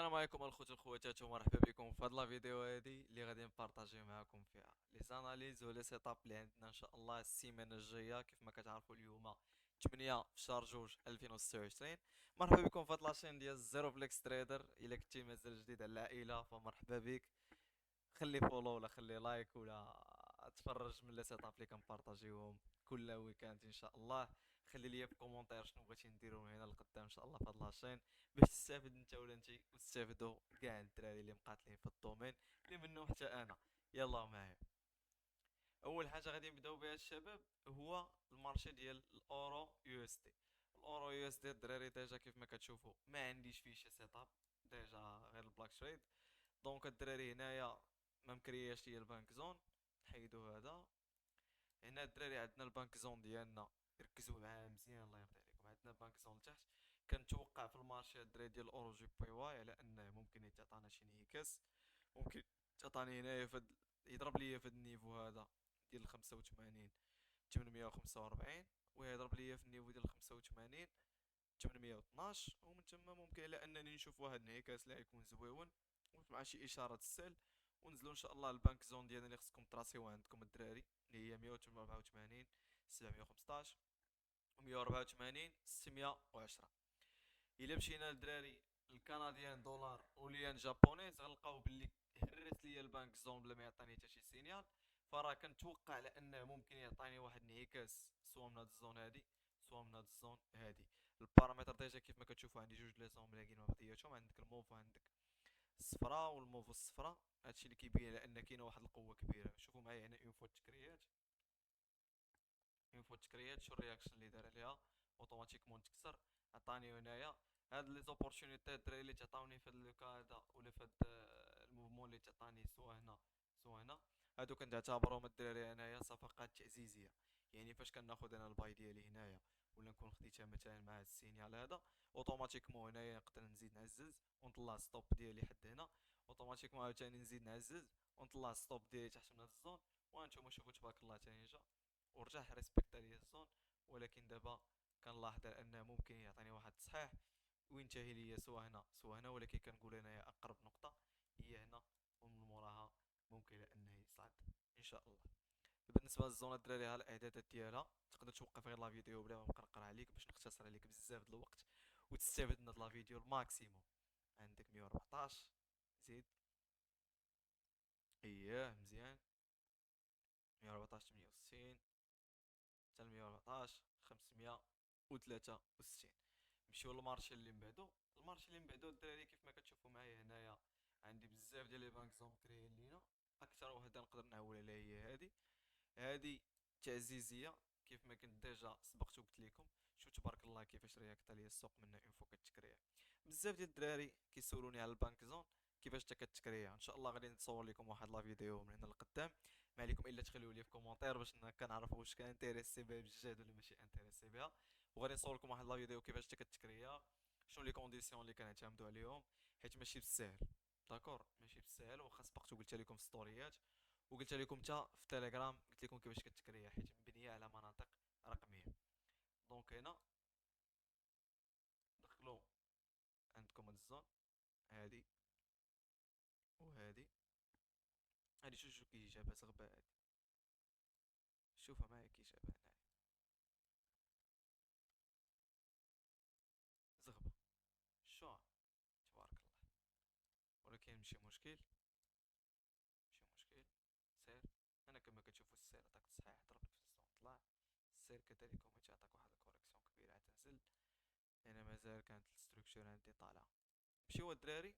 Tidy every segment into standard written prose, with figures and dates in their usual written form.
السلام عليكم الخوت والخواتات ومرحبا بكم في هذا الفيديو هذه اللي غادي نبارطاجي معكم فيها لي زاناليز ولا سيتاب اللي عندنا ان شاء الله السيمانه الجايه. كيف ما كتعرفوا اليوم 8 في شهر جوج 2026. مرحبا بكم في هذا لاشين ديال زيرو فليكس تريدر. الا كنتي مازال جديد على العائله فمرحبا بك. خلي فولو ولا خلي لايك ولا تفرج من لي سيتاب اللي كنبارطاجيوهم كل ويكاند ان شاء الله. خلي لي في كومونتير شنو بغيتي نديرو من هنا لقدام ان شاء الله في هاد لاشين باش تستافد انت ولا انتي وتستافدوا كاع الدراري اللي مقاتلين في الدومين اللي منهم حتى انا. يلا معايا. اول حاجه غادي نبداو بها الشباب هو المارشي ديال الاورو يو اس دي. الاورو يو اس دي الدراري ديجا كيف ما كتشوفوا ما عنديش فيه شي سيتاب ديجا غير البلاك تريد. دونك الدراري هنايا ما مكرياش ليا البانك زون. نحيدو هذا. هنا الدراري عندنا البانك زون ديالنا. ركزوا معايا مزيان الله يرضي عليكم. عندنا البانك زون لتحت كنتوقع في المارشي الدراري ديال الاورو جي بي واي على انه ممكن يتعطانا شي انعكاس. ممكن تعطاني هنايا يضرب ليا في هاد النيفو هذا ديال 85 845 ويضرب ليا في النيفو ديال 85 812 ومن تما ممكن على انني نشوف واحد الانعكاس اللي غيكون زويون مع شي اشاره السيل ونزلوا ان شاء الله البانك زون ديالنا اللي خصكم تراسيو عندكم الدراري اللي هي 184 715 و 184 610. الا مشينا للدراري الكنديان دولار وليان جابونيز غنلقاو باللي هرس ليا البانك زون بلا ما يعطيني حتى شي سينيال. فراه كنتوقع على انه ممكن يعطيني واحد الانعكاس سوا من هاد الزون هادي سوا من هاد الزون هادي. البارامتر ديجا كيف ما كتشوفوا عندي جوج لي زون ملاقين مع بعضياتهم. عندك الموف وعندك الصفراء والموف الصفراء. هادشي اللي كيبين على ان كاينه واحد القوه كبيره. شوفوا معايا هنا اون فوا تكريات. اون فوا تكريات شو الرياكشن اللي دار عليها اوتوماتيكمون تكسر. عطاني هنايا هاد لي زوبورتونيتي الدراري اللي تعطاوني في هاد لوكا هذا ولا في هاد الموفمون اللي تعطاني سوا هنا سوا هنا. هادو كنعتبرهم الدراري هنايا صفقات تعزيزيه. يعني فاش كناخد انا الباي ديالي هنايا ولا نكون خديتها مثلا مع هاد السينيال هذا اوتوماتيكمون هنايا نقدر نزيد نعزز ونطلع ستوب ديالي حد هنا. اوتوماتيكمون عاوتاني نزيد نعزز ونطلع ستوب ديالي تحت من هاد الزون. وانتم شوفوا تبارك الله تاني جا ورجع ريسبكتا ليا الزون. ولكن دابا كنلاحظ على انه ممكن يعطيني واحد التصحيح وينتهي ليا سوا هنا سوا هنا. ولكن كنقول انايا اقرب نقطه هي هنا ومن موراها ممكن انه يصعد ان شاء الله. بالنسبه للزون الدراري ها الاعدادات ديالها تقدر توقف غير لا فيديو بلا ما نقرقر عليك باش نختصر عليك بزاف د الوقت وتستافد من هاد لا فيديو الماكسيموم. عندك 114 زيد اييه مزيان 114 68 حتى 114 563. نمشيو للمارشي اللي من بعدو. المارشي اللي من بعدو الدراري كيف ما كتشوفوا معايا هنايا عندي بزاف ديال لي بانك زون كريين لينا. اكثر وحده نقدر نعول عليها هي هادي تعزيزيه. كيف ما كنت ديجا سبقت وقلت لكم شو تبارك الله كيفاش رياكت ليا السوق منها اون فوا كتكريا. بزاف ديال الدراري كيسولوني على البانك زون كيفاش تا كتكريا. ان شاء الله غادي نصور لكم واحد لا فيديو من هنا لقدام. ما عليكم الا تخليو لي في كومونتير باش كنعرفوا واش كان انتريسي بها بجد ولا ماشي انتريسي بها. وغادي نصور لكم واحد لا فيديو كيفاش تا كتكريا شنو لي كونديسيون اللي كنعتمدوا عليهم. حيت ماشي بالسهل. داكور ماشي بالسهل واخا سبقت وقلت لكم في ستوريات وقلت لكم حتى في تيليجرام قلت لكم كيفاش كتكريا حيت مبنيه على مناطق رقميه. دونك هنا دخلوا عندكم هاد الزون هادي وهادي. هادي شوف كي جابها زغبه هادي. شوفها معايا كي جابها هنايا زغبه شو تبارك الله. ولكن ماشي مشكل ماشي مشكل. سير. انا كما كتشوفوا السير عطاك تصحيح ضربك في الزون طلع. السير كذلك هو تعطاك واحد الكوريكسيون كبيره تنزل. هنا مازال كانت الستركتور عندي طالعه. مشيو الدراري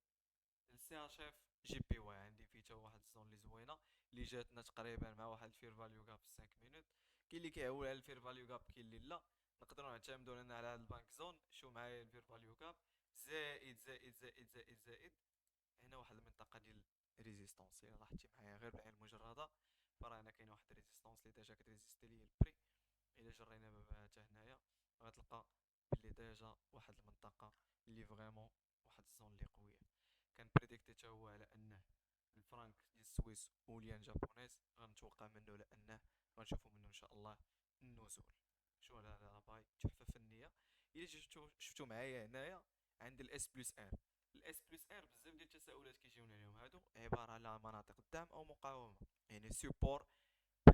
السي اش اف جي بي واي. عندي فيه تا واحد الزون اللي زوينه اللي جاتنا تقريبا مع واحد الفير فاليو كاب في 5 مينوت. كاين اللي كيعول على الفير فاليو كاب كاين اللي لا. نقدروا نعتمدوا لنا على هذا البانك زون. شو معايا الفير فاليو كاب زائد زائد زائد زائد زائد. هنا واحد المنطقه ديال ريزيستونس الا لاحظتي معايا غير بالعين المجرده. فراه هنا كاين واحد ريزيستونس اللي ديجا كتريزيستي لي البري. الا جرينا بها حتى هنايا غتلقى بلي ديجا واحد المنطقه اللي فريمون واحد الزون اللي قويه. كان بريديكتي حتى هو على انه الفرانك ديال السويس وليان جابونيز غنتوقع منه لانه غنشوفوا منه ان شاء الله النزول. شو هذا باي تحفه فنيه. الا شفتو معايا هنايا عند الاس بلس ار. الاس بلس ار بزاف ديال التساؤلات كيجيونا عليهم، هادو عباره على مناطق دعم او مقاومه. يعني سيبور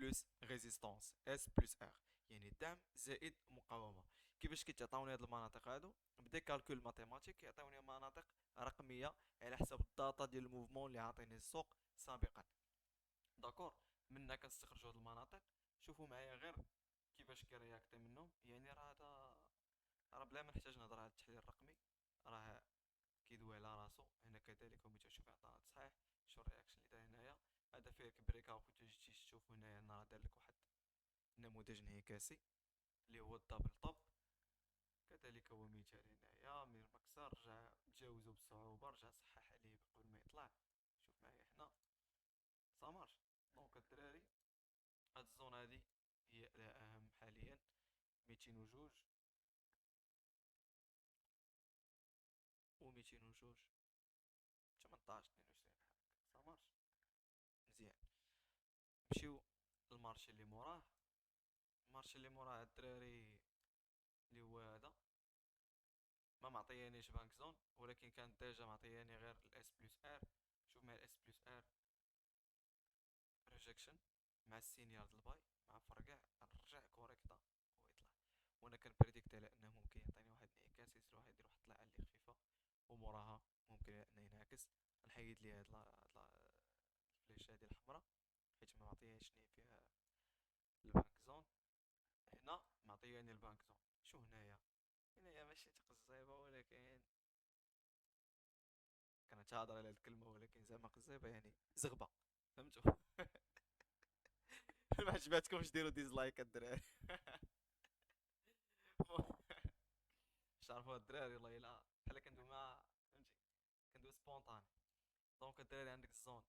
بلس ريزيستانس، اس بلس ار يعني دعم زائد مقاومه. كيفاش كيتعطاوني هاد المناطق هادو؟ بدي كالكول ماتيماتيك كيعطيوني مناطق رقميه على حسب الداتا ديال الموفمون اللي عاطيني السوق سابقا. داكور. منا كنستخرجوا هاد المناطق. شوفوا معايا غير كيفاش كيرياكتي منهم. يعني راه هذا، راه بلا ما نحتاج نهضر على التحليل الرقمي، راه كيدوي على راسو. هنا كذلك هو تشوف عطانا تصحيح. شو الرياكشن اللي دار هنايا؟ هذا فيه بريك اوت. تجي تشوف هنايا راه دار لك واحد نموذج انعكاسي اللي هو الدبل توب. كذلك هو مثال هنايا من المكسر رجع تجاوزو بصعوبة، رجع صحح عليه قبل ما يطلع. شوف معايا هنا سامارش. دونك الدراري، هاد الزون هادي هي الأهم حاليا. 202 و 202 18 22 بحال هكا سامارش. مزيان. نمشيو للمارشي اللي موراه. المارشي اللي موراه الدراري اللي هو هذا، ما معطيانيش بانك زون، ولكن كانت ديجا معطياني غير الاس بلس ار. شوف مع الاس بلس ار ريجكشن مع السينيال الباي مع فرقع نرجع كوريكتا ويطلع. وانا كنبريديكت على انه ممكن يعطيني واحد الانعكاس، يصير واحد يدير واحد الطلعه اللي خفيفه وموراها ممكن انه ينعكس. نحيد لي هاد الفليشه هادي الحمراء حيت ما معطيانيش ني فيها البانك زون. هنا معطياني البانك زون. شو هنايا؟ هنايا ماشي تقزيبه، ولكن كانت هادر على الكلمه، ولكن زعما قزيبه يعني زغبه. فهمتوا؟ ما عجباتكمش ديروا ديزلايك الدراري. مش عارفوا الدراري والله الا بحال كندوي مع، فهمتي، كندوي سبونطاني. دونك الدراري عندك الزون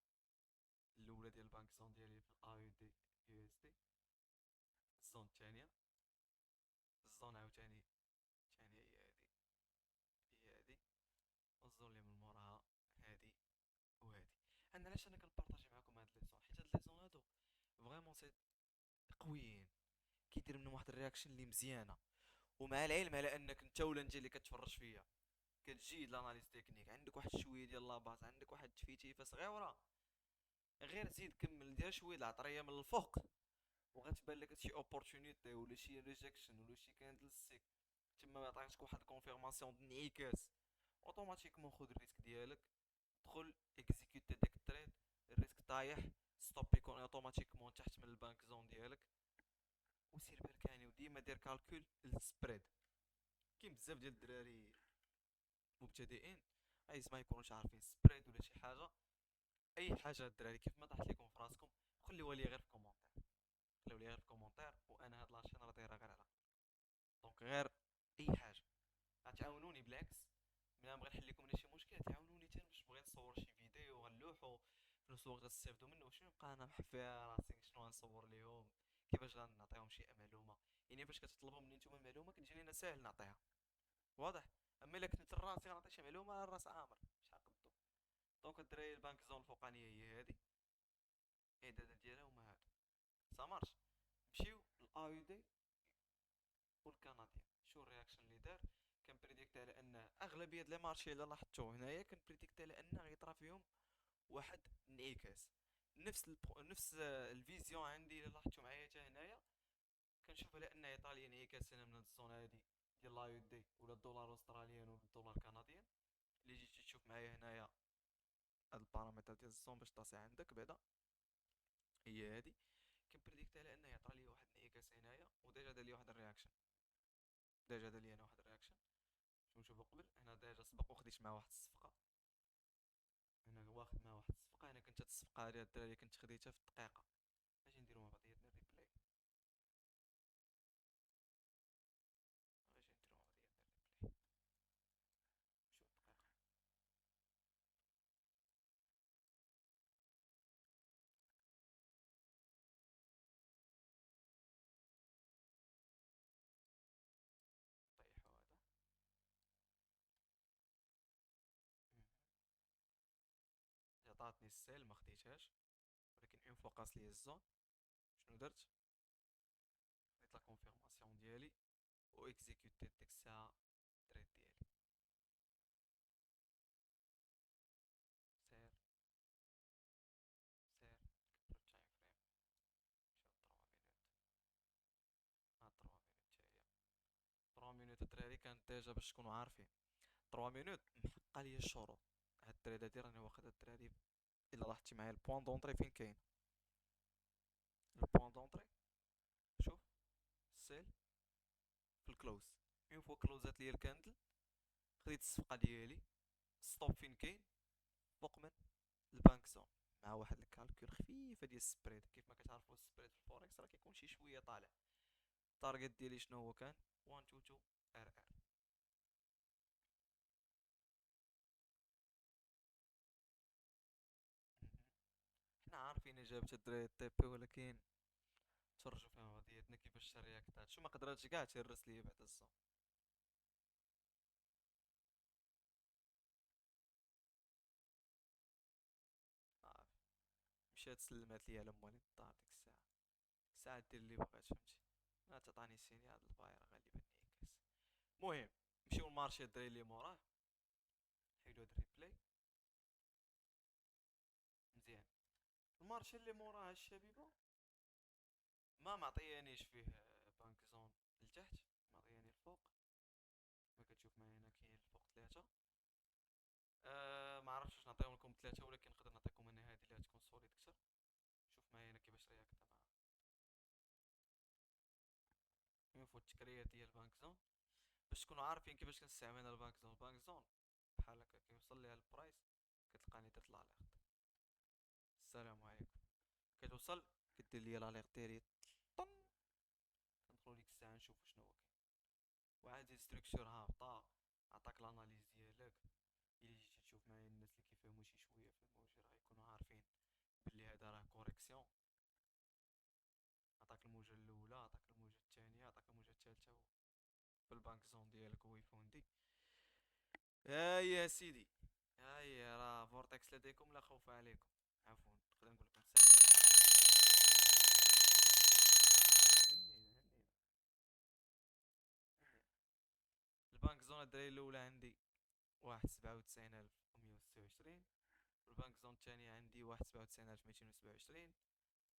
الاولى ديال البانك زون ديالي في الاي دي يو اس دي. الزون الثانيه، الزون عاوتاني الثانيه هي هادي، هي هادي. والزون اللي من موراها هادي وهادي. انا علاش انا كنبارطاجي معكم هاد لي زون؟ حيت هاد لي زون هادو فريمون سي قويين، كيدير منهم واحد الرياكشن اللي مزيانه. ومع العلم على انك انت ولا انت اللي كتفرج فيا كتجي لاناليز تكنيك، عندك واحد شويه ديال لاباز، عندك واحد التفيتيفه صغيره، غير زيد كمل دير شويه العطريه من الفوق وغتبان لك شي اوبورتونيتي ولا شي ريجكشن ولا شي كاندل ستيك تما ما عطاكش واحد الكونفيرماسيون د انعكاس. اوتوماتيكمون خذ الريسك ديالك، دخل اكزيكوتي ديك التريد. الريسك طايح، ستوب يكون اوتوماتيكمون تحت من البانك زون ديالك. وسير بركاني وديما دير كالكول السبريد. كاين بزاف ديال الدراري مبتدئين عايز ما يكونوش عارفين سبريد ولا شي حاجه. اي حاجه الدراري كيف ما طاحت لكم في راسكم خليوها لي غير في كومونتير، خليوها لي غير في كومونتير. وانا هاد لاشين راه دايره غير على، دونك غير اي حاجه غتعاونوني بالعكس. ملي نبغي نحل لكم شي مشكل تعاونوني حتى باش بغيت نصور شي فيديو غنلوحو في نفس الوقت غتستافدوا منه. واش نبقى انا محفيا راسي شنو غنصور ليهم، كيفاش غنعطيهم شي معلومه؟ يعني فاش كتطلبوا مني نتوما المعلومه كتجي لينا ساهل نعطيها، واضح. اما الا كنت راسي غنعطي شي معلومه الراس عامر مش عقدتو. دونك الدراري البانك زون الفوقانيه هي هادي، الاعدادات ديالها هما هادو. سامارش. نمشيو للاي دي والكنديان. شو الرياكشن اللي دار؟ كان بريديكت على ان اغلبيه لي مارشي اللي لاحظتو هنايا كان بريديكت على ان غيطرا فيهم واحد انعكاس. نفس الفيزيون عندي اللي لاحظتو معايا حتى هنايا. كنشوف على ان ايطاليا انعكاس هنا من هاد الزون هادي ديال لا يو دي ولا الدولار الاستراليان ولا الدولار الكنديان. اللي جيتي تشوف معايا هنايا هاد البارامتر ديال الزون باش تصي عندك بعدا هي هادي. كان بريديكت على انه يعطي لي واحد الانعكاس هنايا، وديجا دار لي واحد الرياكشن. ديجا دار لي انا واحد الرياكشن. شنو نشوفو قبل هنا ديجا سبق وخديت معاه واحد الصفقه. هنا واخد معاه واحد الصفقه. انا كنت هاد الصفقه هادي الدراري كنت خديتها في الدقيقه. اجي نديرو مع بعضياتنا الريبلاي. اجي نديرو مع بعضياتنا الريبلاي. شوف الدقيقه. نطيحو هذا. مهم. عطاتني السيل ما خديتهاش، ولكن اون فوا قاس لي الزون شنو درت؟ خديت لا كونفيرماسيون ديالي و اكزيكوتيت ديك الساعه التريد ديالي. ديجا باش تكونوا عارفين 3 مينوت محقا ليا الشروط. هاد التريد هادي راني واخد هاد التريد. الا لاحظتي معايا البوان دونطري فين كاين؟ البوان دونطري شوف، السيل في الكلوز. اون فوا كلوزات ليا الكاندل، خديت الصفقه ديالي. ستوب فين كاين؟ فوق من البانك زون، مع واحد الكالكول خفيفه ديال السبريد. كيف ما كتعرفوا السبريد في الفوركس راه كيكون شي شويه طالع. التارجت ديالي شنو هو كان؟ 122 ار ار. حنا عارفين اجابه الدراري تي بي، ولكن تفرجوا فيها بعضياتنا كيفاش الرياكتات. شو ما قدرتش كاع تهرس ليا بعد الزوم. عارف، مشات سلمات ليا على مالي الدار ديك الساعه. الساعه دير اللي بغات، فهمتي؟ لا تعطاني سينيال الفاير غالبا نعكس. المهم نمشيو للمارشي الدراري اللي موراه. حيدو هاد الريبلاي مزيان. المارشي اللي موراه الشبيبه ما معطيانيش فيه بانك زون لتحت، معطياني الفوق. كما كتشوف معايا هنا كاين الفوق ثلاثة. ما عرفتش واش نعطيهم لكم ثلاثة، ولكن نقدر نعطيكم انا هذه اللي غتكون سوليد اكثر. شوف معايا هنا كيفاش رياكتا مع انفو التكريات ديال البانك زون. باش تكونوا عارفين كيفاش كنستعمل انا البانك زون. البانك زون بحال هكا كيوصل ليها البرايس، كتلقاني درت لاليرت. السلام عليكم. كتوصل كدير ليا لاليرت ديالي طن. كندخلو ديك الساعة نشوفو شنو هو كاين. واحد ستركتور هابطة، عطاك الاناليز ديالك. الا جيتي تشوف معايا الناس اللي كيفهموا شي شويه في الموجة راه يكونوا عارفين بلي هذا راه كوريكسيون. عطاك الموجة الاولى، عطاك الموجة الثانية، عطاك الموجة الثالثة في البانك زون ديالك هو يفوندي. هاي يا سيدي، هاي راه فورتكس لديكم لا خوف عليكم. عفوا نقدر نقول لكم هنينا هنينا. البانك زون الدراري الاولى عندي واحد 97126، والبانك زون الثانية عندي واحد 97227،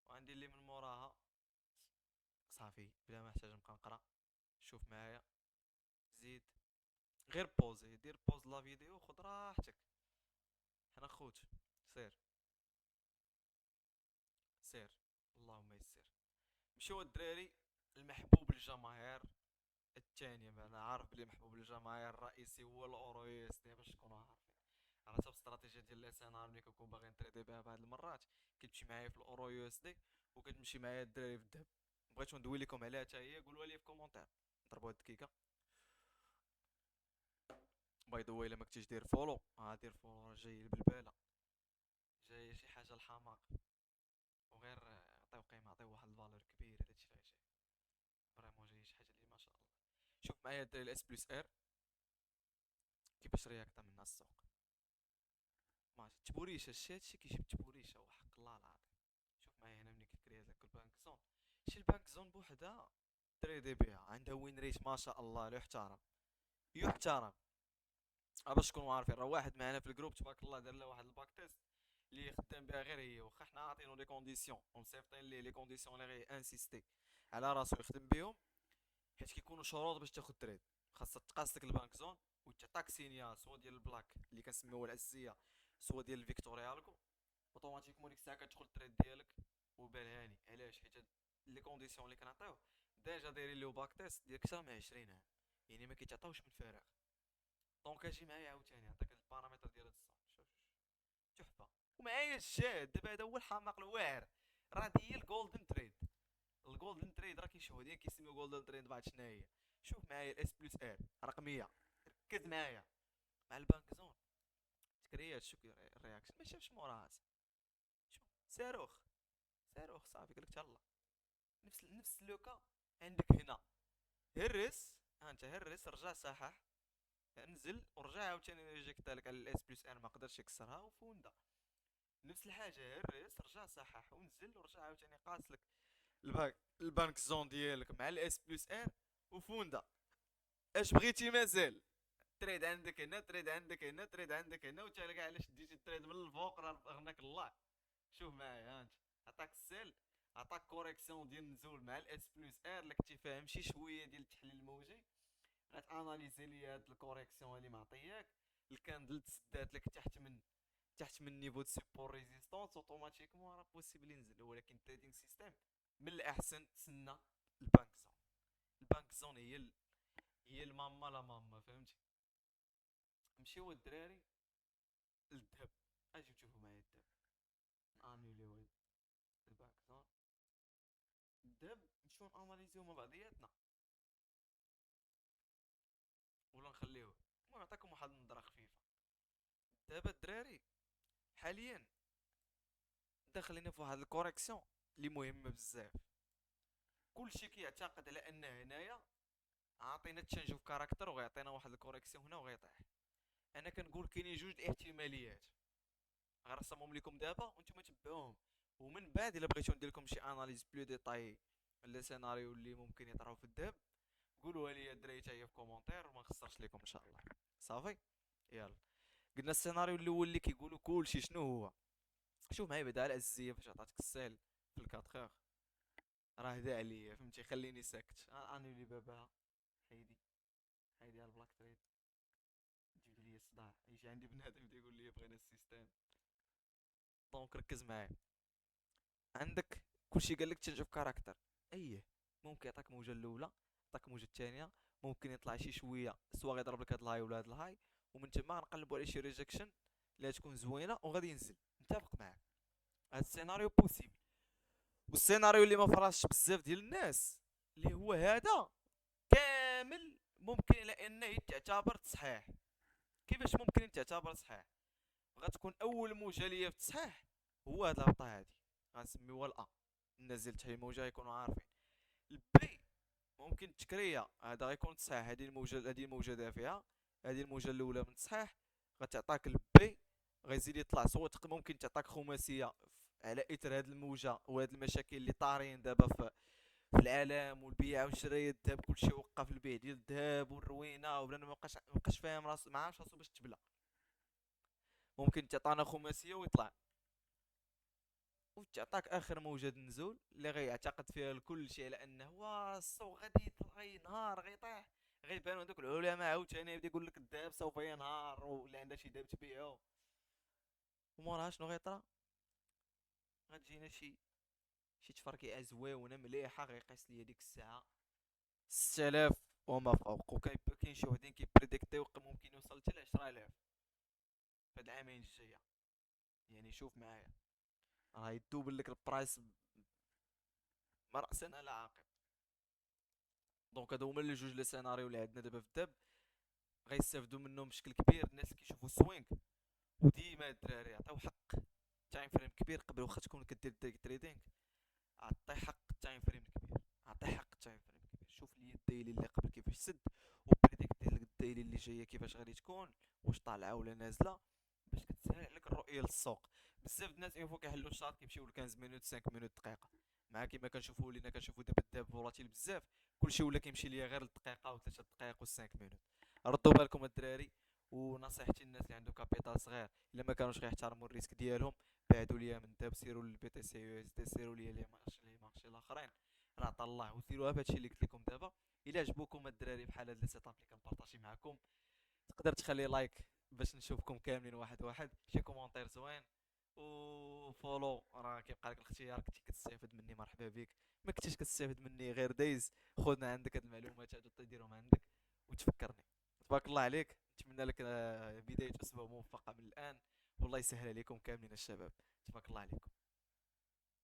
وعندي اللي من موراها صافي بلا ما نحتاج نبقى نقرا. شوف معايا، زيد، غير بوزي، دير بوز لا فيديو خذ راحتك. حنا خوت. سير سير، اللهم يسر. مشيو الدراري المحبوب للجماهير الثانية. انا عارف بلي محبوب للجماهير الرئيسي هو الاورو يو اس دي، باش تكونوا عارفين. على حسب الاستراتيجيه ديال الاس ان ار ملي كنكون باغي نتريدي بها بهاد المرات، كتمشي معايا في الاورو يو اس دي، وكتمشي معايا الدراري في الذهب. بغيتو ندوي لكم عليها حتى هي، قولوا لي في كومونتير. ضربوا هاد الدقيقه. باي ذا واي، الا ما كنتيش دير فولو دير فولو، راه جاي البلباله، جاي شي حاجه الحماق. وغير عطيو قيمه، عطيو واحد الفالور كبير، هادشي اللي جاي فريمون، جاي شي حاجه اللي ما شاء الله. شوف معايا الدراري الاس بلس ار كيفاش رياكتا من السوق. ماشي تبوريشه، هادشي كيجيب تبوريشه وحق الله العظيم. شوف معايا هنا ملي كتكريا لك البانك زون، شي البانك زون بوحدها تريدي بها، عندها وين ريت ما شاء الله لا يحترم، يحترم. باش تكونوا عارفين، راه واحد معنا في الجروب تبارك الله دار له واحد الباك تيست اللي خدام بها غير هي، واخا حنا عاطينو لي كونديسيون ومصيفطين ليه لي كونديسيون اللي غي انسيستي على راسو يخدم بهم، حيت كيكونوا شروط باش تاخد تريد. خاصك تقاس لك البانك زون وتعطاك سينيال، سوا ديال البلاك اللي كنسميوه الاساسيه، سوا ديال الفيكتوريا الكو. اوتوماتيكمون ديك الساعه كتدخل التريد ديالك وبال هاني. علاش؟ حيت لي كونديسيون اللي كنعطيوه ديجا دايرين له باك تيست ديال اكثر من 20 عام، يعني ما كيتعطاوش من فراغ. دونك اجي معايا عاوتاني نعطيك البارامتر ديال هاد الصوت. شوف تحفه. ومعايا الشاد دابا، هذا هو الحماق الواعر. راه هي الجولدن تريد. الجولدن تريد راه كاين شي وحدين كيسميو جولدن تريد، بعد شنو هي؟ شوف معايا الاس بلس ار رقميه. ركز معايا مع البانك زون. تكريات شوف الرياكشن ما شافش موراها. شوف صاروخ، صاروخ صافي قالك تهلا. نفس لوكا عندك هنا. هرس، ها انت هرس، رجع صحح، نزل ورجع عاوتاني ريجيكت لك على الاس بلس ار، ما قدرش يكسرها وفوندا. نفس الحاجه، هرس رجع صحح ونزل ورجع عاوتاني قاس لك البانك زون ديالك مع الاس بلس ار وفوندا. اش بغيتي مازال؟ تريد عندك هنا، تريد عندك هنا، تريد عندك هنا، وتلقى علاش ديتي التريد من الفوق راه غناك الله. شوف معايا ها انت، عطاك السيل، عطاك كوريكسيون ديال النزول مع الاس بلس ار اللي كنتي فاهم شي شويه ديال التحليل الموجي، غتاناليزي لي هاد الكوريكسيون اللي معطياك. الكاندل تسدات لك تحت من نيفو د سيبور ريزيستونس اوتوماتيكمون راه بوسيبل ينزل. ولكن التريدينغ سيستيم من الاحسن تسنى البانك زون. البانك زون هي الماما لا ماما، فهمتي؟ نمشيو الدراري للذهب. اجيو تشوفوا معايا الذهب، انوليو البانك زون. الذهب نمشيو ناناليزيو مع بعضياتنا ولا نخليوه؟ المهم نعطيكم واحد النظره خفيفه. دابا الدراري حاليا داخلين في واحد الكوريكسيون اللي مهمه بزاف. كلشي كيعتقد على ان هنايا عاطينا تشينج اوف كاركتر وغيعطينا واحد الكوريكسيون هنا وغيطيح. انا كنقول كاينين جوج الاحتماليات، غنرسمهم لكم دابا وانتم تبعوهم. ومن بعد الا بغيتو ندير لكم شي اناليز بلو ديتاي على سيناريو اللي ممكن يطراو في الذهب، قولوها لي الدراري حتى هي في كومونتير وما نخسرش لكم ان شاء الله. صافي، يلا. قلنا السيناريو الاول اللي كيقولوا كلشي شنو هو. شوف معايا بعدا على الاساسيه فاش عطاتك السيل في الكاتخيغ، راه هدا عليا فهمتي، خليني ساكت. اني اللي بابا حيدي حيدي على البلاك تريد، تجيب لي الصداع. يجي عندي بنادم تيقول لي بغينا السيستم. دونك ركز معايا. عندك كلشي قال لك تشينج اوف كاركتر، ايه ممكن يعطيك موجه الاولى، يعطيك موجه الثانيه، ممكن يطلع شي شويه سوا غيضرب لك هاد الهاي ولا هاد الهاي، ومن تما غنقلبوا على شي ريجكشن اللي تكون زوينه وغادي ينزل. متفق معاك، هاد السيناريو بوسيبل. والسيناريو اللي ما فراش بزاف ديال الناس اللي هو هذا كامل ممكن الى انه تعتبر صحيح. كيفاش ممكن تعتبر صحيح؟ غتكون اول موجه ليا في التصحيح هو هاد الهبطه هادي، غنسميوها الا. الناس ديال تحليل الموجه يكونوا عارفين. البي ممكن التكريه، هذا غيكون تصحيح. هذه الموجه دافعه، هذه الموجه الاولى من تصحيح غتعطاك البي. غيزيد يطلع صوت ممكن تعطاك خماسيه على اثر هذه الموجه وهاد المشاكل اللي طارين دابا في العالم، والبيع والشراء الذهب كلشي وقف. البيع ديال الذهب والروينه وبنادم مابقاش فاهم راسو، ما عارفش راسو باش تبلى. ممكن تعطانا خماسيه ويطلع، وتعطاك اخر موجة النزول اللي غيعتقد فيها الكل شيء على انه وا السوق غينهار غيطيح. غيبانو دوك العلماء عاوتاني يبدا يقول لك الذهب سوف ينهار، واللي عندها شي ذهب تبيعو. وموراها شنو غيطرا؟ غتجينا شي تفركيعه زويونه مليحه غيقيس ليا ديك الساعه 6000 وما فوق. وكاين شي وحدين كيبريديكتيو ممكن يوصل حتى ل 10000 في هاد العامين الجايه. يعني شوف معايا، راه يدوبل لك البرايس ما راسا لا عاقل. دونك هادو هما لي جوج لي سيناريو اللي عندنا دابا في الدب، غيستافدوا منهم بشكل كبير الناس اللي كيشوفوا السوينغ. وديما الدراري عطيو حق تايم فريم كبير قبل واخا تكون كدير تريدينغ. عطي حق التايم فريم الكبير، عطي حق التايم فريم الكبير. شوف لي الديلي اللي قبل كيفاش سد، وبريديكتي لك الديلي اللي جايه كيفاش غادي تكون، واش طالعه ولا نازله، باش كتسهل عليك الرؤيه للسوق. بزاف الناس اين فوا كيحلوا الشارت كيمشيو ل 15 مينوت 5 مينوت دقيقه. مع كيما كنشوفوا ولينا كنشوفوا دابا الداب فولاتيل بزاف، كلشي ولا كيمشي ليا غير الدقيقه و3 دقائق و5 مينوت. ردوا بالكم الدراري. ونصيحتي للناس اللي عندهم كابيتال صغير، الا ما كانوش غيحترموا الريسك ديالهم، بعدوا ليا من داب، سيروا للبي تي سي يو اس دي، سيروا ليا لي مارشي الاخرين، راه عطا الله. وديروها بهادشي اللي قلت لكم دابا. الا عجبوكم الدراري بحال هاد لي سيتاب اللي كنبارطاجي معكم، تقدر تخلي لايك باش نشوفكم كاملين واحد واحد، شي كومونتير زوين، وفولو. راه كيبقى لك الاختيار. كنتي كتستافد مني مرحبا بك، ما كنتيش كتستافد مني غير دايز، خذنا عندك هاد المعلومات هادو ديرهم عندك وتفكرني. تبارك الله عليك. نتمنى لك بداية اسبوع موفقة من الان، والله يسهل عليكم كاملين الشباب. تبارك الله عليكم.